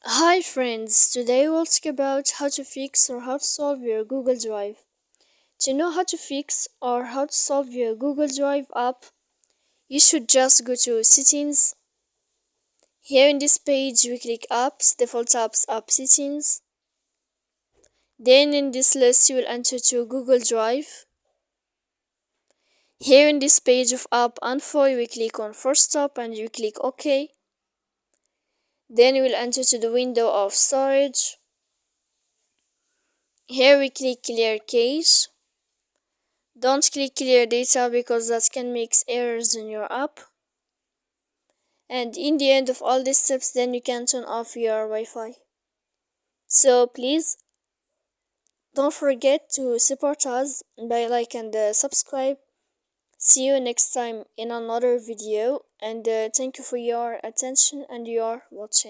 Hi friends, today we'll talk about how to fix or how to solve your Google Drive. To know how to fix or how to solve your Google Drive app, you should just go to Settings. Here in this page, we click Apps, Default Apps, App Settings. Then in this list, you will enter to Google Drive. Here in this page of App Info, you will click on Force Stop and you click OK. Then you will enter to the window of Storage. Here we click Clear Cache. Don't click clear data because that can make errors in your app. And in the end of all these steps, then you can turn off your Wi-Fi. So please don't forget to support us by like and subscribe. See you next time in another video, and thank you for your attention and your watching.